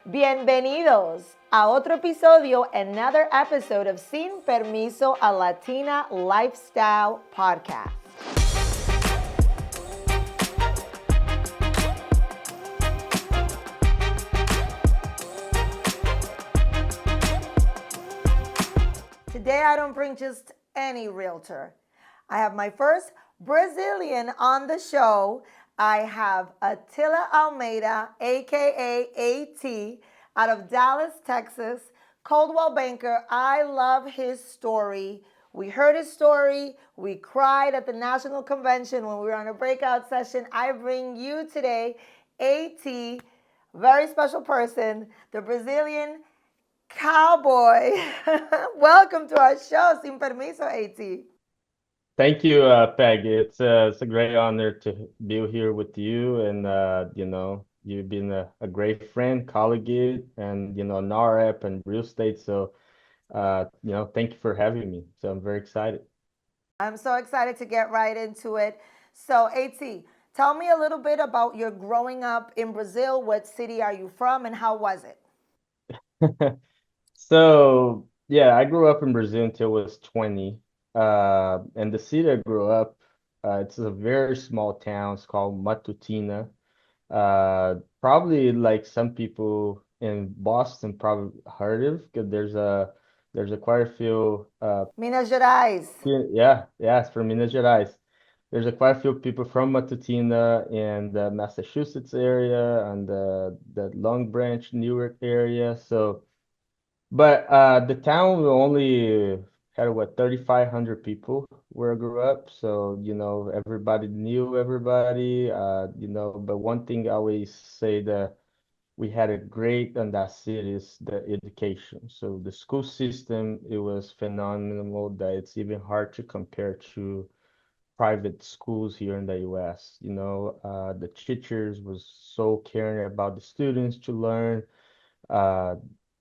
Bienvenidos a otro episodio, another episode of Sin Permiso, a Latina Lifestyle Podcast. Today I don't bring just any realtor. I have my first Brazilian on the show. I have A.T Almeida, aka A.T, out of Dallas, Texas. Coldwell banker. I love his story. We heard his story. We cried at the National Convention when we were on a breakout session. I bring you today A.T, very special person, the Brazilian Cowboy. Welcome to our show, Sin Permiso, A.T. Thank you, Peg. It's a great honor to be here with you, and you've been a great friend, colleague, and an RF and real estate. So thank you for having me. So I'm very excited. I'm so excited to get right into it. So, A.T, tell me a little bit about your growing up in Brazil. What city are you from, and how was it? So yeah, I grew up in Brazil until I was 20. And the city I grew up, it's a very small town. It's called Matutina. Probably like some people in Boston probably heard of because there's a quite a few Minas Gerais. yeah, it's from Minas Gerais. There's a quite a few people from Matutina in the Massachusetts area and the Long Branch, Newark area. So, but the town only had what 3,500 people where I grew up. So, everybody knew everybody. But one thing I always say that we had a great on that city is the education. So the school system, it was phenomenal that it's even hard to compare to private schools here in the US. The teachers was so caring about the students to learn. Uh,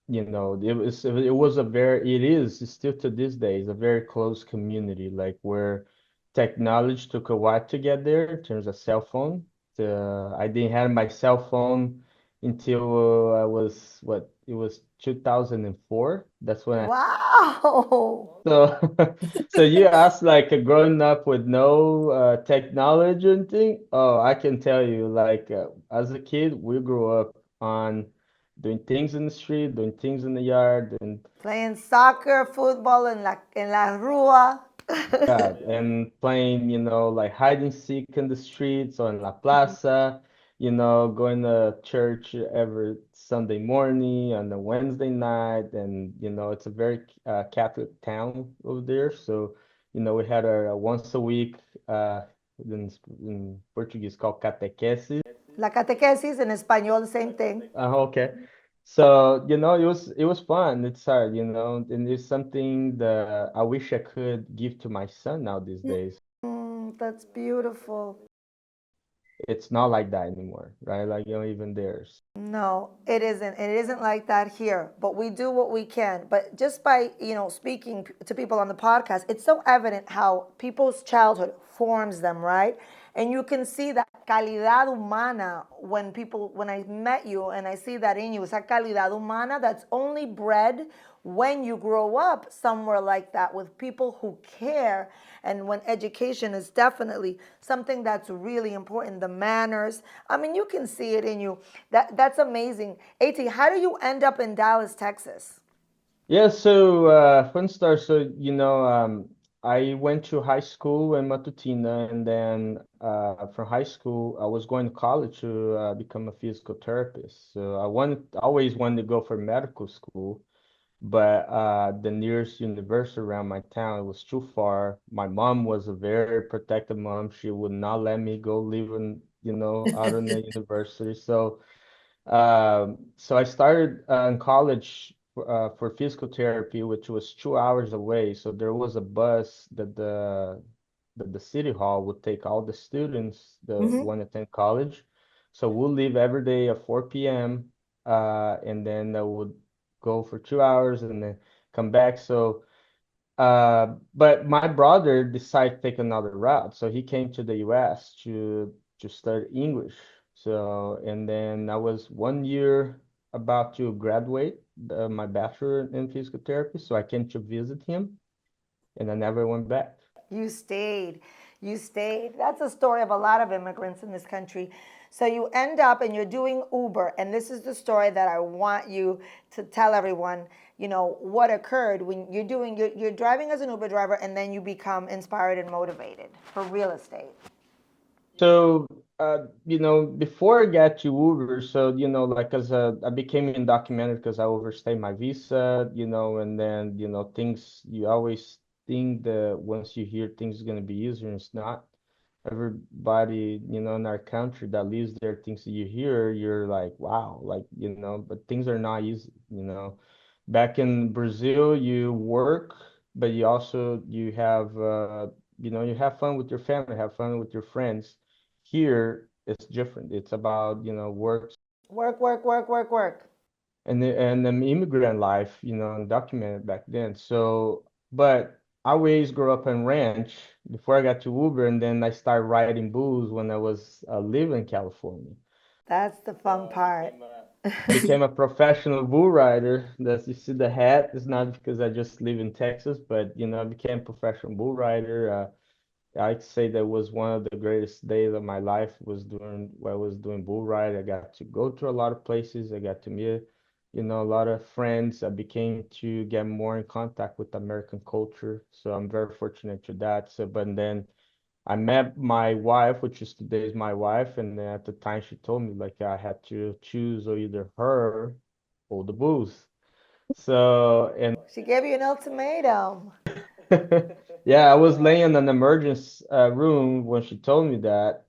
it was a very, it is still to this day, is a very close community, like where technology took a while to get there in terms of cell phone. I didn't have my cell phone until I was what it was 2004. That's when I Wow. so so you asked like growing up with no technology and thing. Oh, I can tell you, like as a kid, we grew up on doing things in the street, doing things in the yard, and Playing soccer, football en la rua. and playing, like hide and seek in the streets or in La Plaza, going to church every Sunday morning and a Wednesday night. And, it's a very Catholic town over there. So, we had our once a week, in Portuguese called catequesis. La catequesis en español, same thing. Okay. So, it was fun. It's hard, and it's something that I wish I could give to my son now these days. That's beautiful. It's not like that anymore, right? Like, even theirs. No, it isn't. It isn't like that here. But we do what we can. But just by, speaking to people on the podcast, it's so evident how people's childhood forms them, right? And you can see that calidad humana when I met you and I see that in you, esa calidad humana that's only bred when you grow up somewhere like that with people who care, and when education is definitely something that's really important, the manners. I mean, you can see it in you. That's amazing. At, how do you end up in Dallas, Texas? Yeah, so fun story. So, I went to high school in Matutina, and then from high school, I was going to college to become a physical therapist. So always wanted to go for medical school. But the nearest university around my town, it was too far. My mom was a very protective mom. She would not let me go live out in the university. So I started in college for physical therapy, which was 2 hours away. So there was a bus that the city hall would take all the students that want to attend college. So we'll leave every day at 4 p.m. And then I would go for 2 hours and then come back. So but my brother decided to take another route. So he came to the US to study English. So, and then I was 1 year. about to graduate my bachelor in physical therapy, so I came to visit him, and I never went back. You stayed. You stayed. That's a story of a lot of immigrants in this country. So you end up and you're doing Uber. And this is the story that I want you to tell everyone, what occurred when you're driving as an Uber driver and then you become inspired and motivated for real estate. So, before I got to Uber, so, like as I became undocumented because I overstayed my visa, and then, things, you always think that once you hear things are going to be easier, and it's not. Everybody, in our country that lives there, things that you hear, you're like, wow, like, but things are not easy. Back in Brazil, you work, but you have, you have fun with your family, have fun with your friends. Here, it's different. It's about, work Work, work, work, work, work. and the immigrant life, undocumented back then. So, but I always grew up in ranch before I got to Uber, and then I started riding bulls when I was living in California. That's the fun part. Became a professional bull rider. That's you see the hat. It's not because I just live in Texas, but I became a professional bull rider. I'd say that was one of the greatest days of my life was during when I was doing bull ride. I got to go to a lot of places. I got to meet, a lot of friends. I became to get more in contact with American culture. So I'm very fortunate to that. So, but then I met my wife, which is today's my wife, and then at the time she told me like I had to choose or either her or the booze. So, and She gave you an ultimatum. yeah, I was laying in an emergency room when she told me that,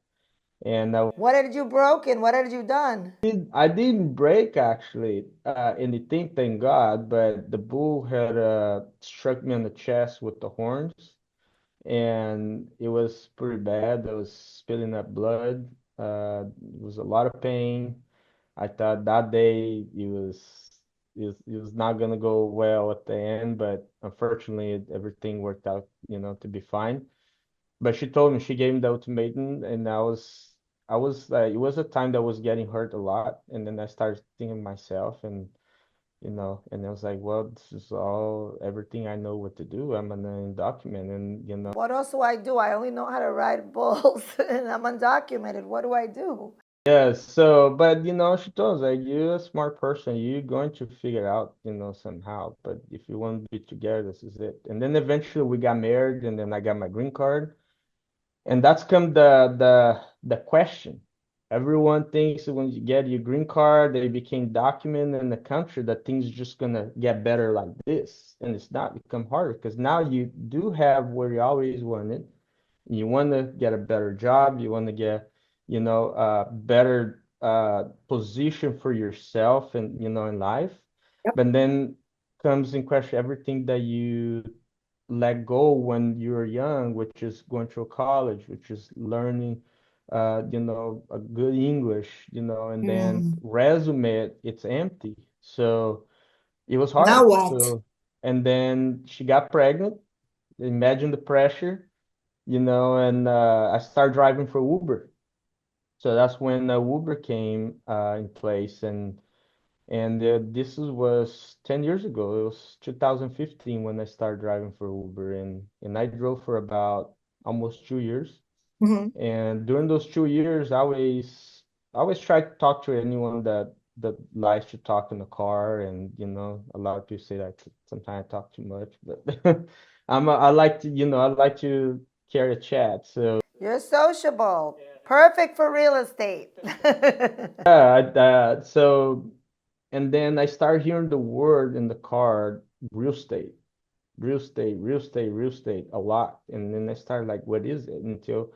and What had you broken? What had you done? I didn't break actually anything, thank God, but the bull had struck me on the chest with the horns, and it was pretty bad. I was spilling up blood. It was a lot of pain. I thought that day it was not gonna go well at the end, but unfortunately everything worked out, to be fine. But she told me she gave me the ultimatum, and I was it was a time that was getting hurt a lot, and then I started thinking myself, and I was like, well, this is all everything I know what to do. I'm an undocumented, and What else do I do? I only know how to ride bulls and I'm undocumented. What do I do? yeah. So, but she told us like you're a smart person, you're going to figure it out, somehow. But if you want to be together, this is it. And then eventually we got married, and then I got my green card. And that's come the question. Everyone thinks that when you get your green card, they became documented in the country that things are just gonna get better like this. And it's not become harder because now you do have where you always wanted. You want to get a better job, you want to get, a better position for yourself and in life. Yep. But then comes in question everything that you let go when you're young, which is going to college, which is learning, a good English, and then Mm. resume, it's empty. So it was Now hard. what? So, and then she got pregnant. Imagine the pressure, and I started driving for Uber. So that's when Uber came in place, and this was 10 years ago. It was 2015 when I started driving for Uber, and I drove for about almost 2 years. Hmm. And during those 2 years, I always try to talk to anyone that likes to talk in the car. And a lot of people say that sometimes I talk too much, but I like to carry a chat. So You're sociable. Perfect for real estate. yeah, and then I started hearing the word in the car, real estate, real estate, real estate, real estate a lot. And then I started like, what is it? Until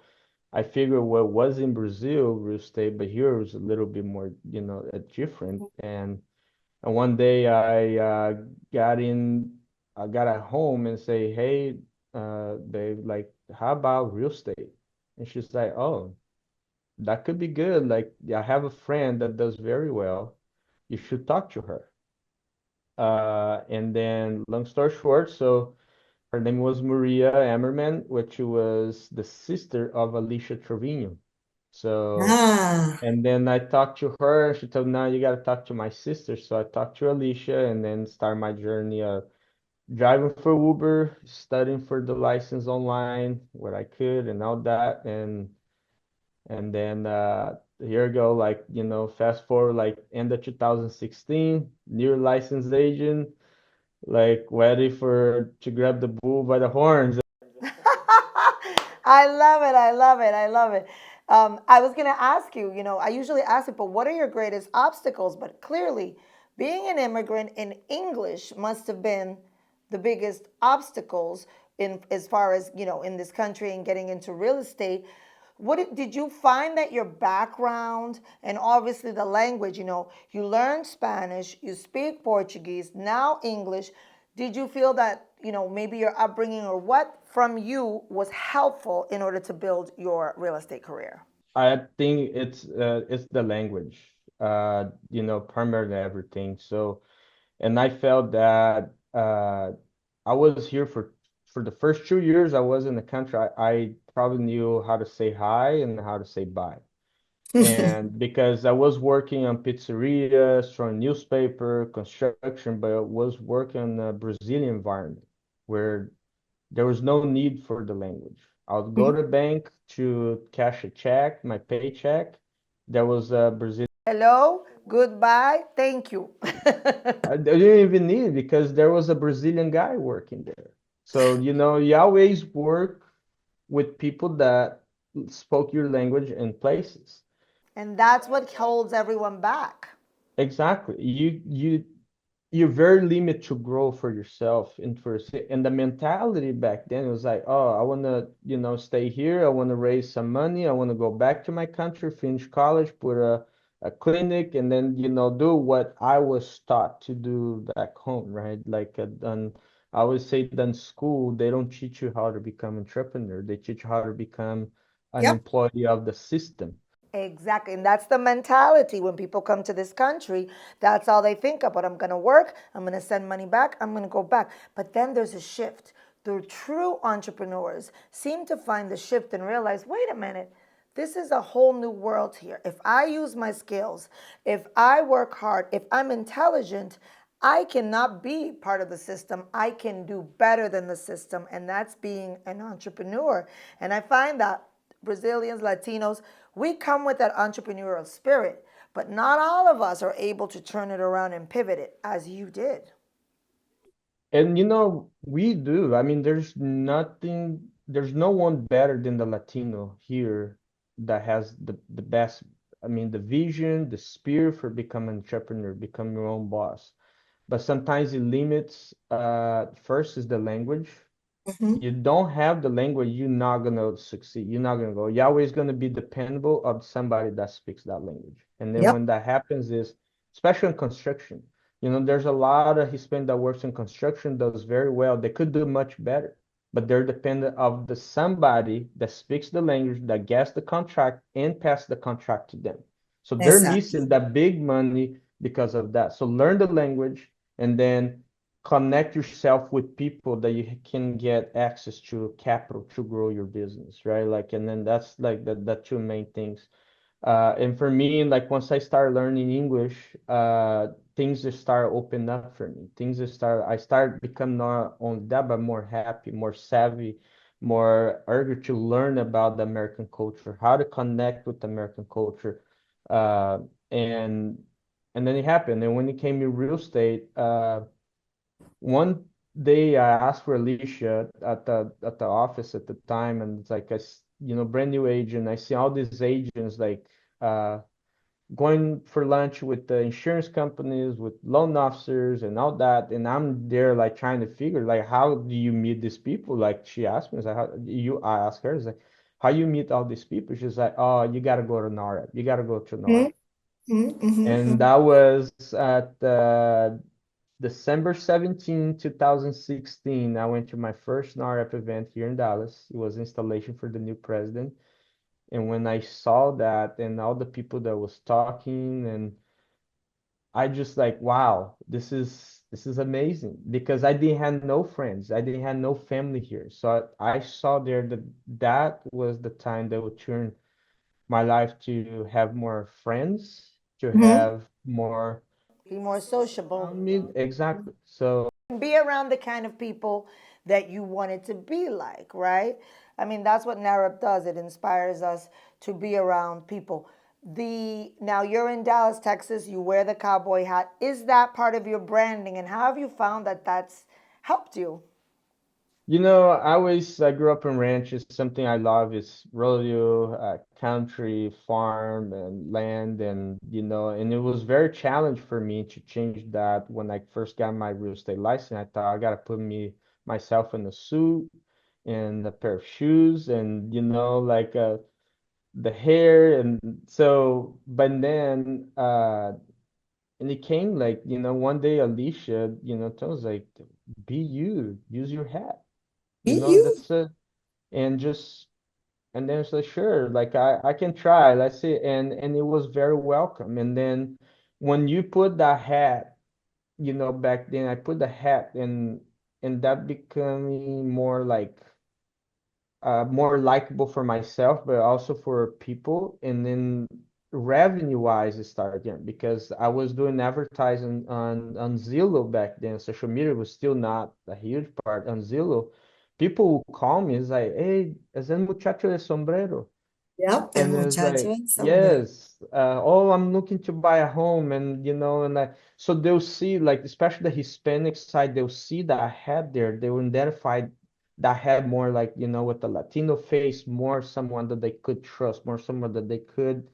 I figured what was in Brazil, real estate, but here it was a little bit more, different. And one day got in, I got at home and say, hey, babe, like, how about real estate? And she's like, oh, that could be good. Like, I have a friend that does very well. You should talk to her. And then, long story short, so her name was Maria Emmerman, which was the sister of Alicia Trevino. So, Ah. and then I talked to her, and she told me, no, you got to talk to my sister. So I talked to Alicia and then start my journey of driving for Uber, studying for the license online where I could and all that. And then here we go, like, fast forward, like end of 2016, new licensed agent, like ready for to grab the bull by the horns. I love it. I love it. I love it. I was going to ask you, I usually ask people, what are your greatest obstacles? But clearly, being an immigrant in English must have been the biggest obstacles in as far as, in this country and getting into real estate. Did you find that your background and obviously the language, you learned Spanish, you speak Portuguese, now English. Did you feel that, maybe your upbringing or what from you was helpful in order to build your real estate career? I think it's the language, primarily everything. So, and I felt that I was here for the first 2 years I was in the country. I probably knew how to say hi and how to say bye. And because I was working on pizzerias, from newspaper, construction, but I was working in a Brazilian environment where there was no need for the language. I would go to the bank to cash a check, my paycheck. There was a Brazilian. Hello, goodbye, thank you. I didn't even need it because there was a Brazilian guy working there. So, you always work with people that spoke your language in places. And that's what holds everyone back. Exactly. You're very limited to grow for yourself and and the mentality back then was like, oh, I want to, stay here. I want to raise some money. I want to go back to my country, finish college, put a clinic, and then, do what I was taught to do back home, right? Like done, I always say done school, they don't teach you how to become entrepreneur. They teach you how to become an Yep. employee of the system. Exactly. And that's the mentality when people come to this country. That's all they think about. I'm going to work. I'm going to send money back. I'm going to go back. But then there's a shift. The true entrepreneurs seem to find the shift and realize wait a minute, this is a whole new world here. If I use my skills, if I work hard, if I'm intelligent, I cannot be part of the system. I can do better than the system. And that's being an entrepreneur. And I find that Brazilians, Latinos, we come with that entrepreneurial spirit, but not all of us are able to turn it around and pivot it as you did. And we do. I mean, there's no one better than the Latino here that has the best, I mean, the vision, the spirit for becoming an entrepreneur, become your own boss. But sometimes it limits, first is the language. Mhm. You don't have the language, you're not gonna succeed. You're not gonna go. You're always gonna be dependable of somebody that speaks that language. And then Yep. when that happens is, especially in construction, there's a lot of Hispanic that works in construction, does very well. They could do much better, but they're dependent of the somebody that speaks the language, that gets the contract and pass the contract to them. So they're Exactly. missing that big money because of that. So learn the language and then connect yourself with people that you can get access to capital to grow your business, right? Like, and then that's like the two main things. And for me, like once I start learning English, things just start opening up for me. I start become not only that, but more happy, more savvy, more eager to learn about the American culture, how to connect with the American culture. Uh, and and then it happened. And when it came to real estate, one day I asked for Alicia at the office at the time, and it's like brand new agent. I see all these agents like uh going for lunch with the insurance companies, with loan officers, and all that, and I'm there like trying to figure like how do you meet these people? Like she asked me, it's like how you I asked her, it's like how you meet all these people? She's like, oh, you gotta go to NAREP. You gotta go to NAREP. And Mm-hmm. that was at December 17, 2016, I went to my first NAREP event here in Dallas. It was installation for the new president. And when I saw that and all the people that was talking, and I just like, wow, this is amazing because I didn't have no friends. I didn't have no family here. So I saw there that that was the time that would turn my life to have more friends, to Hmm. have more, Be more sociable. I mean, exactly. So, Be around the kind of people that you wanted to be like, right? I mean, that's what NARAP does. It inspires us to be around people. The now you're in Dallas, Texas. You wear the cowboy hat. Is that part of your branding, and how have you found that that's helped you? I grew up in ranches. Something I love is rodeo, country, farm, and land, and it was very challenge for me to change that when I first got my real estate license. I thought I gotta put myself in a suit and a pair of shoes, and like the hair, and so. But then, and it came like one day Alicia, tells like, be you, use your hat. Be you. That's it. And just and then it's like, sure, like I can try, let's see. And it was very welcome. And then when you put that hat, back then I put the hat, and that becoming more likable for myself, but also for people. And then revenue wise, it started again because I was doing advertising on Zillow back then. Social media was still not a huge part on Zillow. People would call me, it's like, hey, es el muchacho de sombrero. Yep, el And it's muchacho like, en sombrero. yes, oh, I'm looking to buy a home, so they'll see, like, especially the Hispanic side, they'll see that I had there, they will identify that I had more, like, with the Latino face, more someone that they could trust, more someone that they could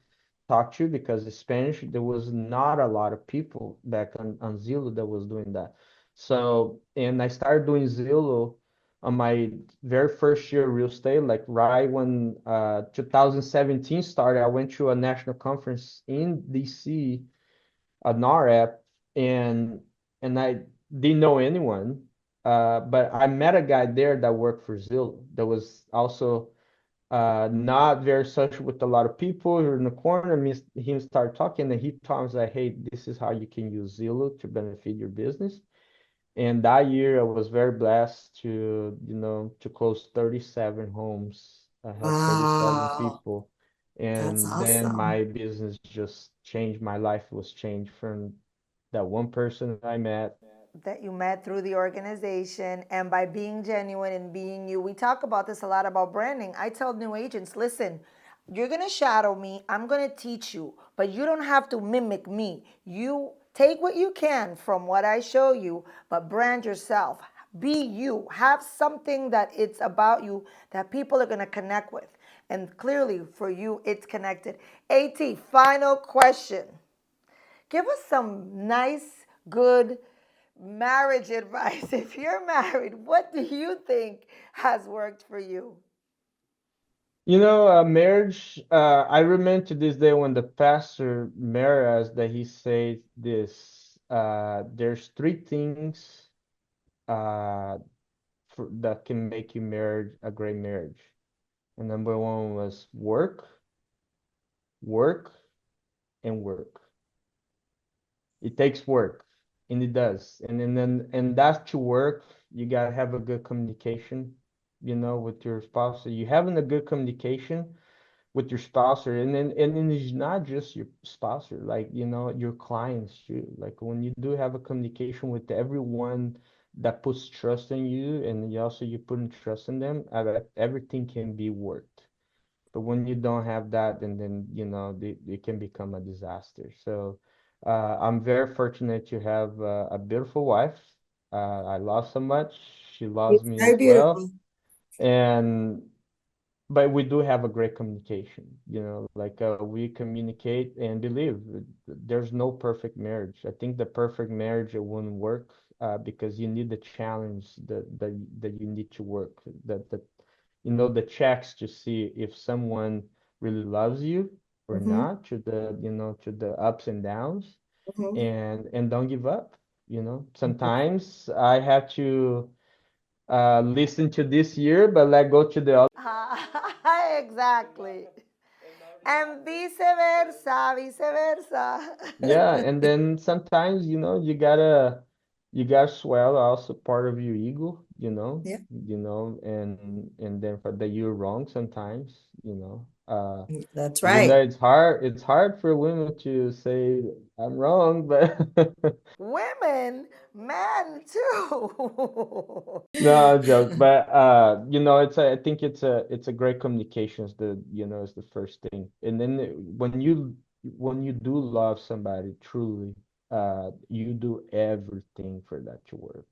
talk to, because in Spanish, there was not a lot of people back on Zillow that was doing that. So, and I started doing Zillow on my very first year of real estate, like right when 2017 started. I went to a national conference in DC, a NAREP, and I didn't know anyone, but I met a guy there that worked for Zillow that was also not very social with a lot of people. You're in the corner, me him started talking, and he told me like, "Hey, this is how you can use Zillow to benefit your business." And that year, I was very blessed to close 37 homes. I helped 37 Wow, people. that's And then awesome. my business just changed. My life was changed from that one person I met. That you met through the organization and by being genuine and being you. We talk about this a lot about branding. I tell new agents, listen, you're going to shadow me, I'm going to teach you, but you don't have to mimic me. You take what you can from what I show you, but brand yourself. Be you. Have something that it's about you that people are going to connect with. And clearly for you, it's connected. AT, final question. Give us some nice, good marriage advice. If you're married, what do you think has worked for you? Marriage, I remember to this day when the pastor married us that he said this, there's three things uh, that can make you marriage a great marriage. And number one was work, work, and work. It takes work, and it does. And that's to work. You gotta have a good communication, with your spouse. So you having a good communication with your spouse, and then it's not just your spouse, or like your clients too. Like when you do have a communication with everyone that puts trust in you, and you put in trust in them, everything can be worked. But when you don't have that, then it can become a disaster. So I'm very fortunate to have a beautiful wife. I love so much. She loves It's me very as well. beautiful. And but we do have a great communication, like we communicate and believe there's no perfect marriage. I think the perfect marriage, it wouldn't work, because you need the challenge that you need to work, that the checks to see if someone really loves you or Hmm. not, to the ups and downs, Hmm. and don't give up. Sometimes I have to listen to this year, but let go to the Exactly. And vice versa. Yeah, and then sometimes, you gotta swell also part of your ego, Yeah. and then for that you're wrong sometimes. That's Even though right. it's hard for women to say I'm wrong, but Women, men too. no joke. But I think it's a great communications that is the first thing. And then when you do love somebody truly, you do everything for that to work.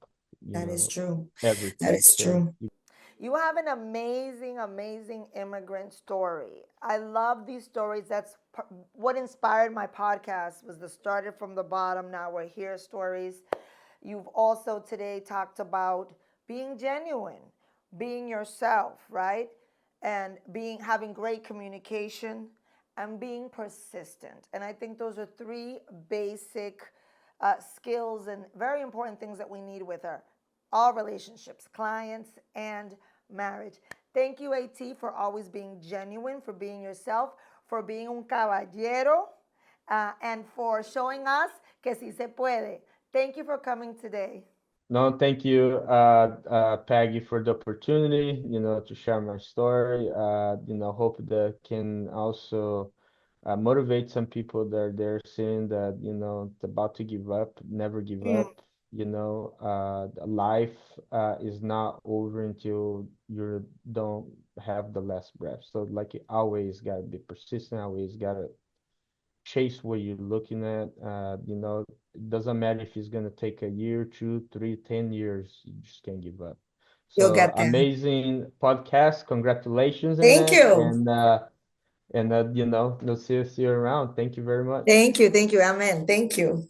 That is true. That Everything. is So true. You have an amazing, amazing immigrant story. I love these stories. That's what inspired my podcast was the started from the bottom. Now we're here stories. You've also today talked about being genuine, being yourself, right? And having great communication and being persistent. And I think those are three basic skills and very important things that we need with our all relationships, clients, and marriage. Thank you, AT, for always being genuine, for being yourself, for being un caballero, and for showing us que sí se puede. Thank you for coming today. no, thank you, Peggy, for the opportunity, to share my story. Hope that can also motivate some people that are there saying that, it's about to give up, never give Mm. up. Life is not over until you don't have the last breath. So like you always gotta be persistent, always gotta chase what you're looking at. It doesn't matter if it's gonna take a year, 2, 3, 10 years. You just can't give up. You'll So get there. amazing podcast. Congratulations on Thank that. you. And we'll see you around. Thank you very much. Thank you. Thank you. Amen. Thank you.